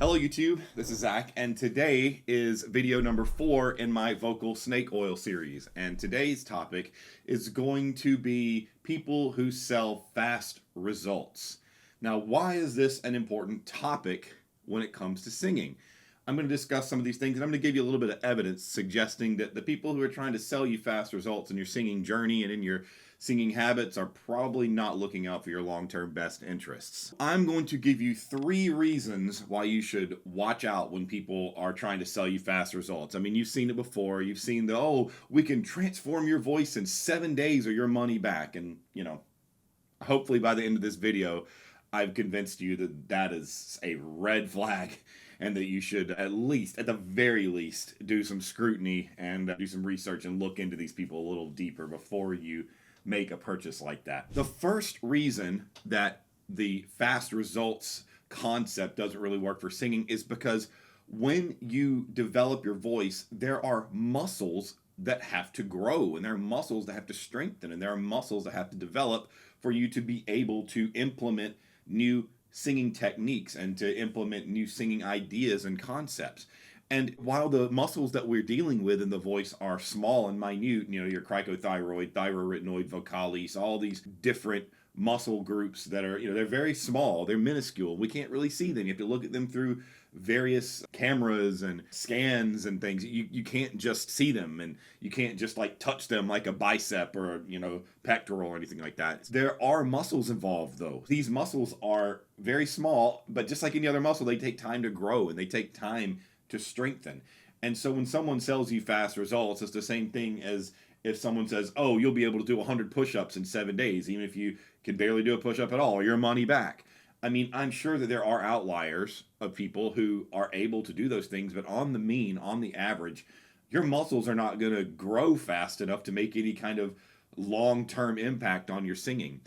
Hello YouTube, this is Zach, and today is video number 4 in my vocal snake oil series. And today's topic is going to be people who sell fast results. Now, why is this an important topic when it comes to singing? I'm going to discuss some of these things, and I'm going to give you a little bit of evidence suggesting that the people who are trying to sell you fast results in your singing journey and in your singing habits are probably not looking out for your long-term best interests. I'm going to give you 3 reasons why you should watch out when people are trying to sell you fast results. I mean, you've seen it before. You've seen the, oh, we can transform your voice in 7 days or your money back. And, you know, hopefully by the end of this video, I've convinced you that that is a red flag and that you should at the very least, do some scrutiny and do some research and look into these people a little deeper before you make a purchase like that. The first reason that the fast results concept doesn't really work for singing is because when you develop your voice, there are muscles that have to grow, and there are muscles that have to strengthen, and there are muscles that have to develop for you to be able to implement new singing techniques and to implement new singing ideas and concepts. And while the muscles that we're dealing with in the voice are small and minute, you know, your cricothyroid, thyroarytenoid, vocalis, all these different muscle groups that are, you know, they're very small, they're minuscule. We can't really see them. You have to look at them through various cameras and scans and things. You can't just see them, and you can't just like touch them like a bicep or, you know, pectoral or anything like that. There are muscles involved though. These muscles are very small, but just like any other muscle, they take time to grow and they take time to strengthen. And so when someone sells you fast results, it's the same thing as if someone says, oh, you'll be able to do 100 push-ups in 7 days, even if you can barely do a push-up at all, your money back. I mean, I'm sure that there are outliers of people who are able to do those things, but on the mean, on the average, your muscles are not going to grow fast enough to make any kind of long-term impact on your singing.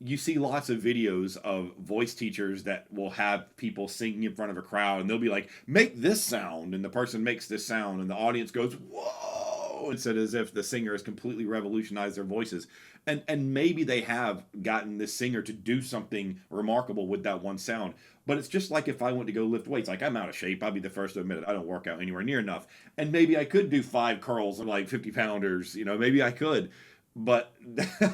You see lots of videos of voice teachers that will have people singing in front of a crowd, and they'll be like, make this sound, and the person makes this sound, and the audience goes, whoa! It's as if the singer has completely revolutionized their voices. And maybe they have gotten this singer to do something remarkable with that one sound. But it's just like if I went to go lift weights. Like, I'm out of shape. I'll be the first to admit it. I don't work out anywhere near enough. And maybe I could do 5 curls of like 50 pounders. You know, maybe I could. But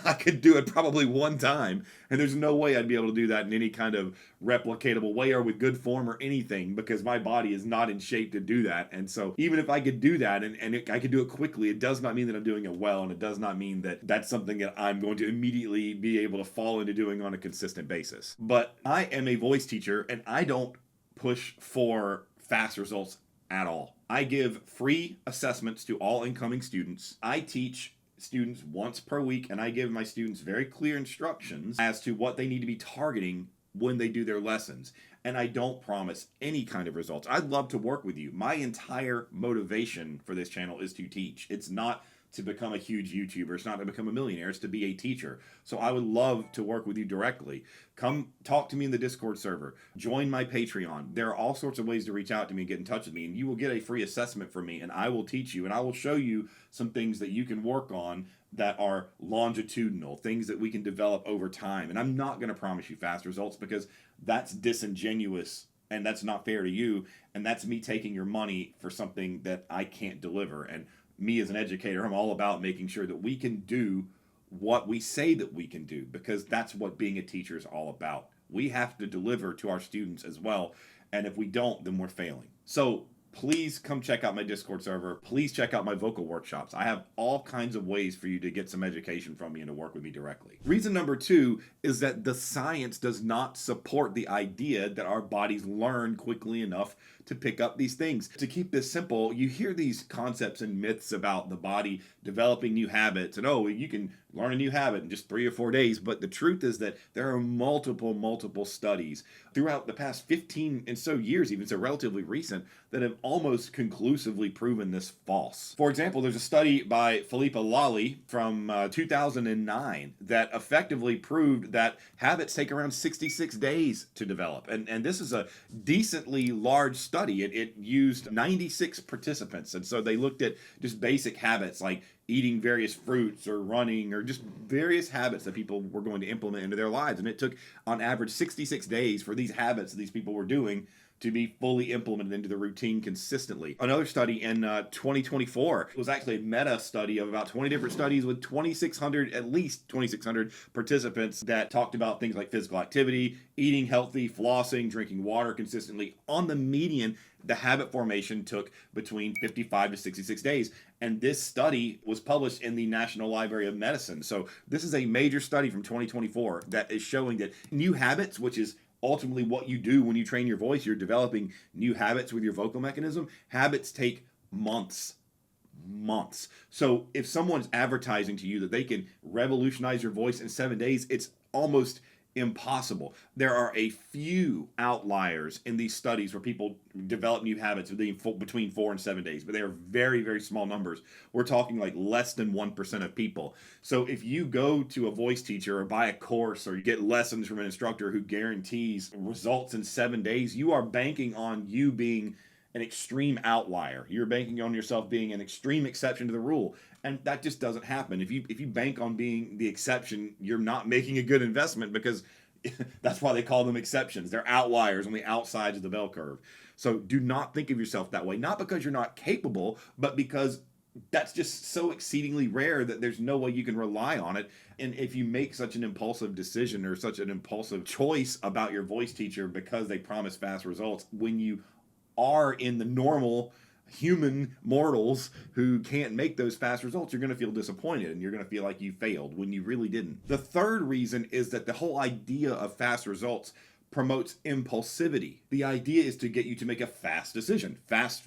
I could do it probably one time, and there's no way I'd be able to do that in any kind of replicatable way or with good form or anything, because my body is not in shape to do that. And so even if I could do that I could do it quickly, it does not mean that I'm doing it well, and it does not mean that that's something that I'm going to immediately be able to fall into doing on a consistent basis. But I am a voice teacher, and I don't push for fast results at all. I give free assessments to all incoming students. I teach students once per week, and I give my students very clear instructions as to what they need to be targeting when they do their lessons. And I don't promise any kind of results. I'd love to work with you. My entire motivation for this channel is to teach. It's not to become a huge YouTuber. It's not to become a millionaire. It's to be a teacher. So I would love to work with you directly. Come talk to me in the Discord server. Join my Patreon. There are all sorts of ways to reach out to me and get in touch with me. And you will get a free assessment from me, and I will teach you, and I will show you some things that you can work on that are longitudinal, things that we can develop over time. And I'm not going to promise you fast results, because that's disingenuous and that's not fair to you. And that's me taking your money for something that I can't deliver. And me as an educator, I'm all about making sure that we can do what we say that we can do, because that's what being a teacher is all about. We have to deliver to our students as well, and if we don't, then we're failing. So please come check out my Discord server. Please check out my vocal workshops. I have all kinds of ways for you to get some education from me and to work with me directly. Reason number 2 is that the science does not support the idea that our bodies learn quickly enough to pick up these things. To keep this simple, you hear these concepts and myths about the body developing new habits, and oh, you can learn a new habit in just 3 or 4 days. But the truth is that there are multiple studies throughout the past 15 and so years, even so relatively recent, that have almost conclusively proven this false. For example, there's a study by Philippa Lally from 2009 that effectively proved that habits take around 66 days to develop. And this is a decently large study. It used 96 participants, and so they looked at just basic habits like eating various fruits or running or just various habits that people were going to implement into their lives. And it took on average 66 days for these habits that these people were doing to be fully implemented into the routine consistently. Another study in 2024 was actually a meta study of about 20 different studies with 2,600, at least 2,600 participants that talked about things like physical activity, eating healthy, flossing, drinking water consistently. On the median, the habit formation took between 55 to 66 days. And this study was published in the National Library of Medicine. So this is a major study from 2024 that is showing that new habits, which is ultimately what you do when you train your voice, you're developing new habits with your vocal mechanism. Habits take months. So if someone's advertising to you that they can revolutionize your voice in 7 days, it's almost impossible. There are a few outliers in these studies where people develop new habits between 4 and 7 days, but they are very, very small numbers. We're talking like less than 1% of people. So if you go to a voice teacher or buy a course or you get lessons from an instructor who guarantees results in 7 days, you are banking on you being an extreme outlier. You're banking on yourself being an extreme exception to the rule. And that just doesn't happen. If you bank on being the exception, you're not making a good investment, because that's why they call them exceptions. They're outliers on the outsides of the bell curve. So do not think of yourself that way. Not because you're not capable, but because that's just so exceedingly rare that there's no way you can rely on it. And if you make such an impulsive decision or such an impulsive choice about your voice teacher because they promise fast results, when you are in the normal human mortals who can't make those fast results, you're going to feel disappointed and you're going to feel like you failed when you really didn't. The third reason is that the whole idea of fast results promotes impulsivity. The idea is to get you to make a fast decision, fast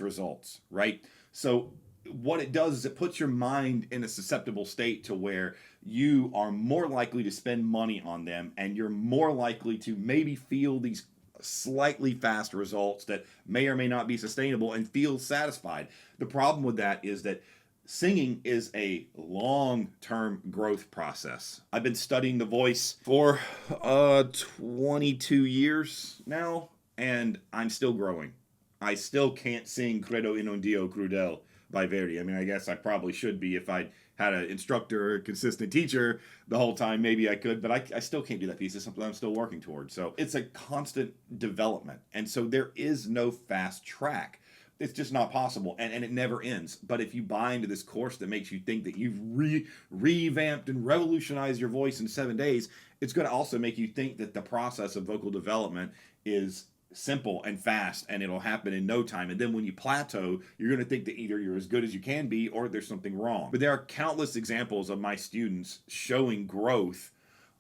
results, right? So what it does is it puts your mind in a susceptible state to where you are more likely to spend money on them, and you're more likely to maybe feel these slightly fast results that may or may not be sustainable and feel satisfied. The problem with that is that singing is a long-term growth process. I've been studying the voice for 22 years now, and I'm still growing. I still can't sing Credo in un Dio crudel by Verdi. I mean, I guess I probably should be if I had an instructor, a consistent teacher the whole time. Maybe I could, but I still can't do that piece. It's something I'm still working towards. So it's a constant development. And so there is no fast track. It's just not possible, and it never ends. But if you buy into this course that makes you think that you've revamped and revolutionized your voice in 7 days, it's going to also make you think that the process of vocal development is simple and fast and it'll happen in no time. And then when you plateau, you're going to think that either you're as good as you can be or there's something wrong. But there are countless examples of my students showing growth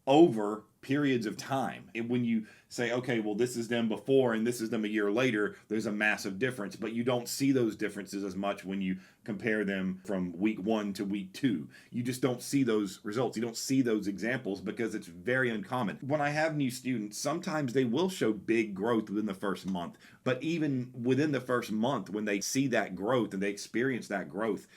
over periods of time. And when you say, okay, well, this is them before and this is them a year later, there's a massive difference. But you don't see those differences as much when you compare them from week 1 to week 2. You just don't see those results. You don't see those examples because it's very uncommon. When I have new students, sometimes they will show big growth within the first month. But even within the first month, when they see that growth and they experience that growth,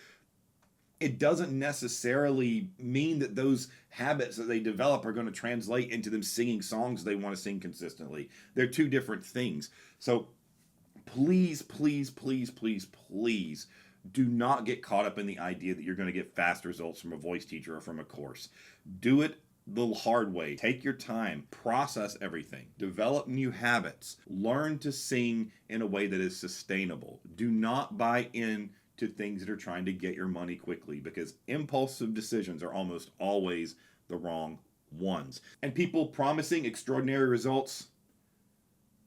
it doesn't necessarily mean that those habits that they develop are going to translate into them singing songs they want to sing consistently. They're two different things. So please, please, please, please, please do not get caught up in the idea that you're going to get fast results from a voice teacher or from a course. Do it the hard way. Take your time, process everything, develop new habits, learn to sing in a way that is sustainable. Do not buy in to things that are trying to get your money quickly, because impulsive decisions are almost always the wrong ones. And people promising extraordinary results,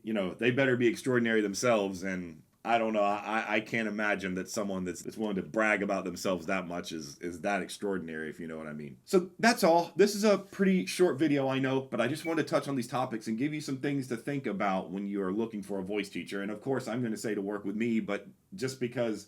they better be extraordinary themselves. And I don't know, I can't imagine that someone that's willing to brag about themselves that much is that extraordinary, if you know what I mean. So that's all. This is a pretty short video, I know, but I just wanted to touch on these topics and give you some things to think about when you are looking for a voice teacher. And of course, I'm going to say to work with me, but just because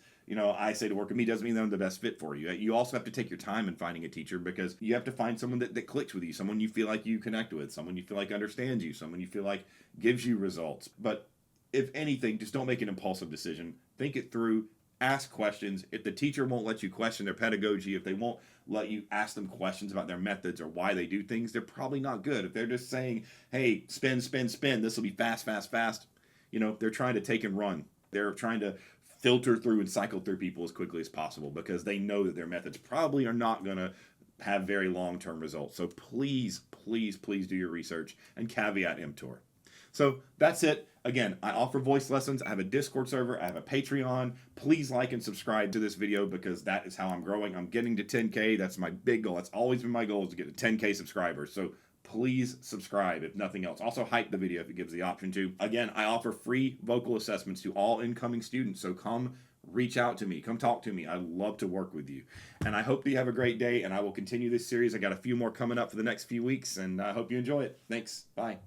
I say to work with me doesn't mean that I'm the best fit for you. You also have to take your time in finding a teacher, because you have to find someone that clicks with you, someone you feel like you connect with, someone you feel like understands you, someone you feel like gives you results. But if anything, just don't make an impulsive decision. Think it through. Ask questions. If the teacher won't let you question their pedagogy, if they won't let you ask them questions about their methods or why they do things, they're probably not good. If they're just saying, hey, spin, spin, spin, this will be fast, fast, fast, they're trying to take and run. They're trying to filter through and cycle through people as quickly as possible because they know that their methods probably are not going to have very long-term results. So please, please, please do your research and caveat emptor. So that's it. Again, I offer voice lessons. I have a Discord server. I have a Patreon. Please like and subscribe to this video because that is how I'm growing. I'm getting to 10K. That's my big goal. That's always been my goal, is to get to 10K subscribers. So please subscribe if nothing else. Also hype the video if it gives the option to. Again, I offer free vocal assessments to all incoming students. So come reach out to me. Come talk to me. I love to work with you. And I hope that you have a great day, and I will continue this series. I got a few more coming up for the next few weeks, and I hope you enjoy it. Thanks. Bye.